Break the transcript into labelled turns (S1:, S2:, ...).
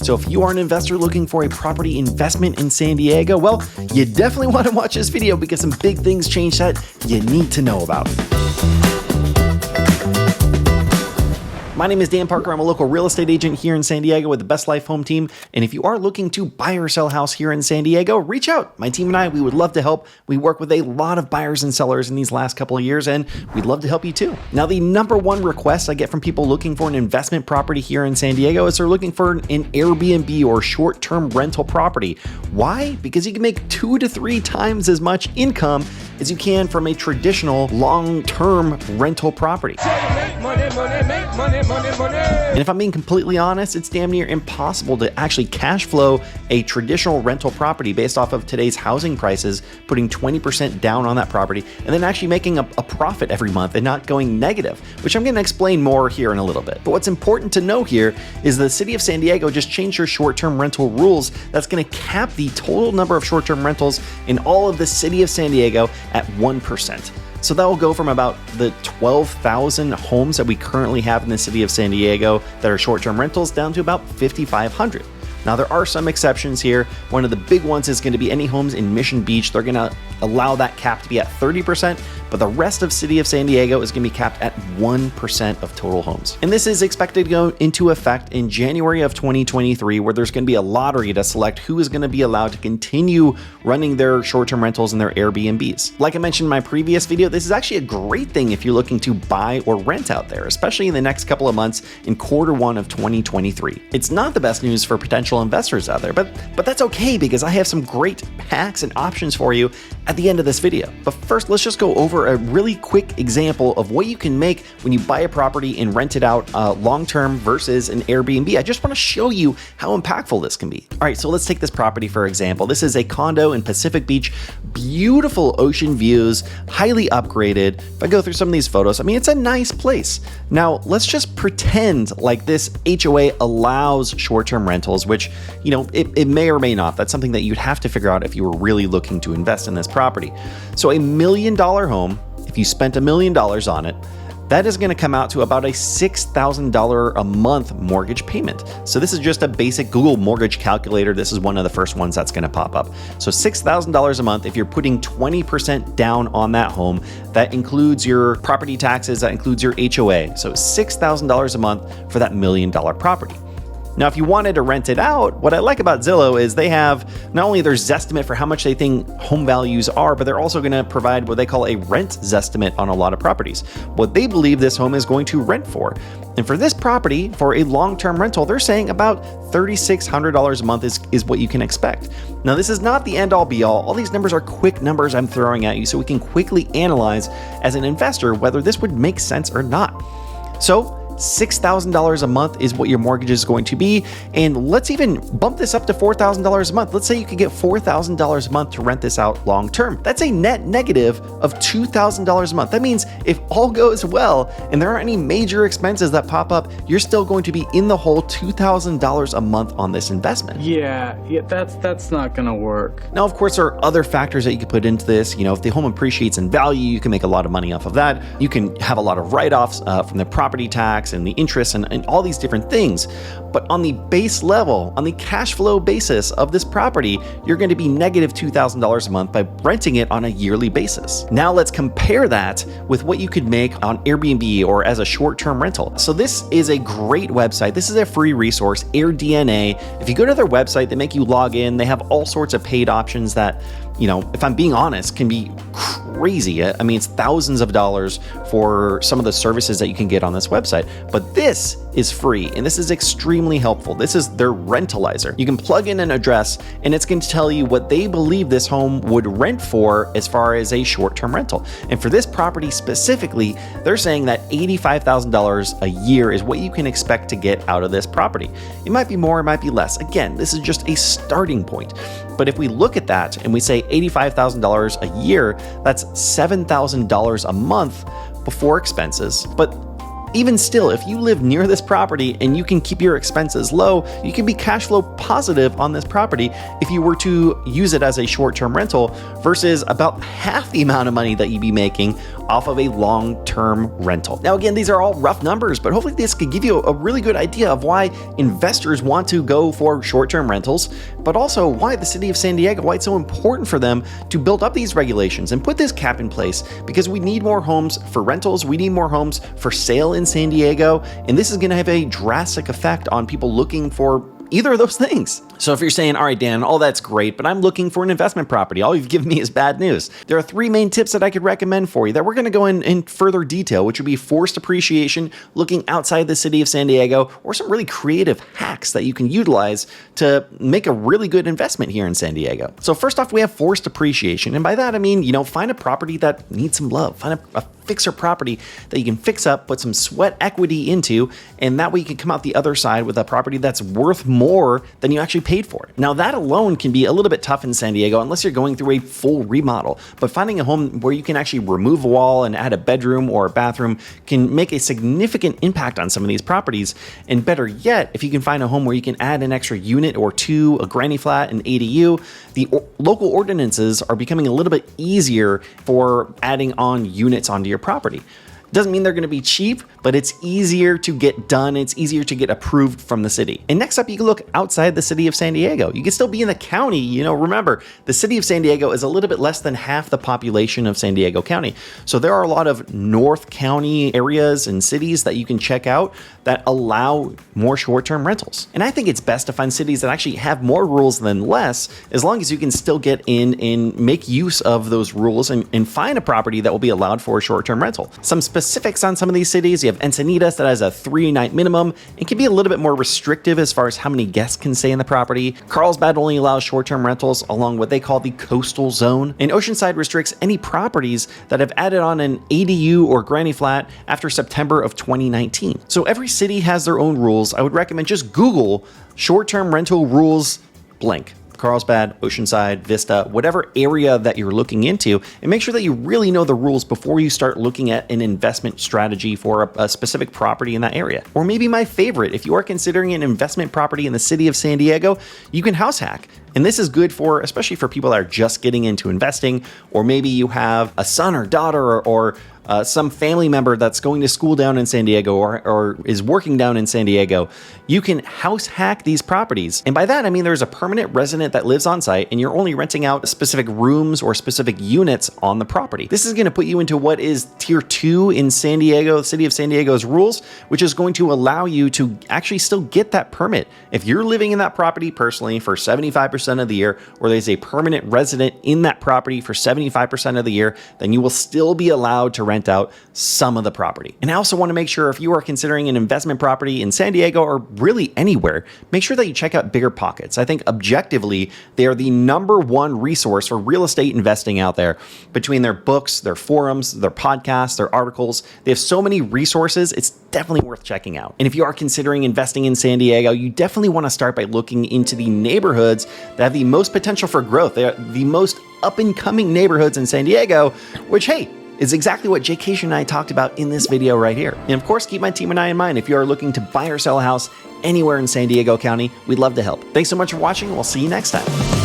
S1: So if you are an investor looking for a property investment in San Diego, well, you definitely want to watch this video because some big things changed that you need to know about. My name is Dan Parker. I'm a local real estate agent here in San Diego with the Best Life Home Team. And if you are looking to buy or sell a house here in San Diego, reach out. My team and I, we would love to help. We work with a lot of buyers and sellers in these last couple of years, and we'd love to help you too. Now, the number one request I get from people looking for an investment property here in San Diego is they're looking for an Airbnb or short-term rental property. Why? Because you can make 2 to 3 times as much income as you can from a traditional long-term rental property. And if I'm being completely honest, it's damn near impossible to actually cash flow a traditional rental property based off of today's housing prices, putting 20% down on that property, and then actually making a profit every month and not going negative, which I'm going to explain more here in a little bit. But what's important to know here is the city of San Diego just changed their short-term rental rules that's going to cap the total number of short-term rentals in all of the city of San Diego at 1%. So that will go from about the 12,000 homes that we currently have in the city of San Diego that are short-term rentals down to about 5,500. Now, there are some exceptions here. One of the big ones is going to be any homes in Mission Beach. They're going to allow that cap to be at 30%, but the rest of city of San Diego is going to be capped at 1% of total homes. And this is expected to go into effect in January of 2023, where there's going to be a lottery to select who is going to be allowed to continue running their short-term rentals and their Airbnbs. Like I mentioned in my previous video, this is actually a great thing if you're looking to buy or rent out there, especially in the next couple of months in Q1 of 2023. It's not the best news for potential investors out there, but that's okay because I have some great hacks and options for you at the end of this video. But first, let's just go over a really quick example of what you can make when you buy a property and rent it out long-term versus an Airbnb. I just want to show you how impactful this can be. All right, so let's take this property for example. This is a condo in Pacific Beach, beautiful ocean views, highly upgraded. If I go through some of these photos, I mean, it's a nice place. Now, let's just pretend like this HOA allows short-term rentals, which, you know, it may or may not. That's something that you'd have to figure out if you were really looking to invest in this property. So $1 million home, if you spent $1 million on it, that is going to come out to about a $6,000 a month mortgage payment. So this is just a basic Google mortgage calculator. This is one of the first ones that's going to pop up. So $6,000 a month, if you're putting 20% down on that home, that includes your property taxes, that includes your HOA. So $6,000 a month for that $1 million property. Now, if you wanted to rent it out, what I like about Zillow is they have not only their Zestimate for how much they think home values are, but they're also going to provide what they call a rent Zestimate on a lot of properties, what they believe this home is going to rent for. And for this property, for a long-term rental, they're saying about $3,600 a month is what you can expect. Now, this is not the end-all be-all. All these numbers are quick numbers I'm throwing at you so we can quickly analyze as an investor whether this would make sense or not. So, $6,000 a month is what your mortgage is going to be. And let's even bump this up to $4,000 a month. Let's say you could get $4,000 a month to rent this out long term. That's a net negative of $2,000 a month. That means if all goes well and there aren't any major expenses that pop up, you're still going to be in the whole $2,000 a month on this investment.
S2: Yeah, that's not gonna work.
S1: Now, of course, there are other factors that you could put into this. You know, if the home appreciates in value, you can make a lot of money off of that. You can have a lot of write-offs from the property tax and the interest and all these different things. But on the base level, on the cash flow basis of this property, you're going to be negative $2,000 a month by renting it on a yearly basis. Now let's compare that with what you could make on Airbnb or as a short-term rental. So this is a great website. This is a free resource, AirDNA. If you go to their website, they make you log in. They have all sorts of paid options that, you know, if I'm being honest, can be crazy. I mean, it's thousands of dollars for some of the services that you can get on this website, but this is free and this is extremely helpful. This is their rentalizer. You can plug in an address and it's going to tell you what they believe this home would rent for as far as a short-term rental. And for this property specifically, they're saying that $85,000 a year is what you can expect to get out of this property. It might be more, it might be less. Again, this is just a starting point. But if we look at that and we say $85,000 a year, that's $7,000 a month before expenses. But even still, if you live near this property and you can keep your expenses low, you can be cash flow positive on this property if you were to use it as a short-term rental versus about half the amount of money that you'd be making off of a long-term rental. Now, again, these are all rough numbers, but hopefully this could give you a really good idea of why investors want to go for short-term rentals, but also why the city of San Diego, why it's so important for them to build up these regulations and put this cap in place, because we need more homes for rentals, we need more homes for sale in San Diego, and this is going to have a drastic effect on people looking for either of those things. So if you're saying, all right, Dan, all that's great, but I'm looking for an investment property, all you've given me is bad news. There are 3 main tips that I could recommend for you that we're going to go in further detail, which would be forced appreciation, looking outside the city of San Diego, or some really creative hacks that you can utilize to make a really good investment here in San Diego. So first off, we have forced appreciation. And by that, I mean, find a property that needs some love. Find a fixer property that you can fix up, put some sweat equity into, and that way you can come out the other side with a property that's worth more than you actually paid for it. Now, that alone can be a little bit tough in San Diego unless you're going through a full remodel, but finding a home where you can actually remove a wall and add a bedroom or a bathroom can make a significant impact on some of these properties. And better yet, if you can find a home where you can add an extra unit or 2, a granny flat, an ADU, the local ordinances are becoming a little bit easier for adding on units onto your property. Doesn't mean they're going to be cheap, but it's easier to get done. It's easier to get approved from the city. And next up, you can look outside the city of San Diego. You can still be in the county. Remember, the city of San Diego is a little bit less than half the population of San Diego County. So there are a lot of North County areas and cities that you can check out that allow more short-term rentals. And I think it's best to find cities that actually have more rules than less, as long as you can still get in and make use of those rules and find a property that will be allowed for a short-term rental. Some specifics on some of these cities: you have ENCINITAS that has a 3-night minimum and can be a little bit more restrictive as far as how many guests can stay in the property. CARLSBAD only allows short-term rentals along what they call the coastal zone. And OCEANSIDE restricts any properties that have added on an ADU or granny flat after September of 2019. So every city has their own rules. I would recommend just Google short-term rental rules blank. CARLSBAD, OCEANSIDE, Vista, whatever area that you're looking into, and make sure that you really know the rules before you start looking at an investment strategy for a specific property in that area. Or maybe my favorite, if you are considering an investment property in the city of San Diego, you can house hack. And this is good for, especially for people that are just getting into investing, or maybe you have a son or daughter or some family member that's going to school down in San Diego or is working down in San Diego. You can house hack these properties. And by that, I mean there's a permanent resident that lives on site and you're only renting out specific rooms or specific units on the property. This is going to put you into what is tier 2 in San Diego, the city of San Diego's rules, which is going to allow you to actually still get that permit. If you're living in that property personally for 75% of the year, or there's a permanent resident in that property for 75% of the year, then you will still be allowed to rent out some of the property. And I also want to make sure, if you are considering an investment property in San Diego or really anywhere, make sure that you check out Bigger Pockets. I think objectively, they are the #1 resource for real estate investing out there. Between their books, their forums, their podcasts, their articles, they have so many resources. It's definitely worth checking out. And if you are considering investing in San Diego, you definitely want to start by looking into the neighborhoods that have the most potential for growth. They are the most up-and-coming neighborhoods in San Diego, which, hey, is exactly what Jaycation and I talked about in this video right here. And of course, keep my team and I in mind if you are looking to buy or sell a house anywhere in San Diego County. We'd love to help. Thanks so much for watching. We'll see you next time.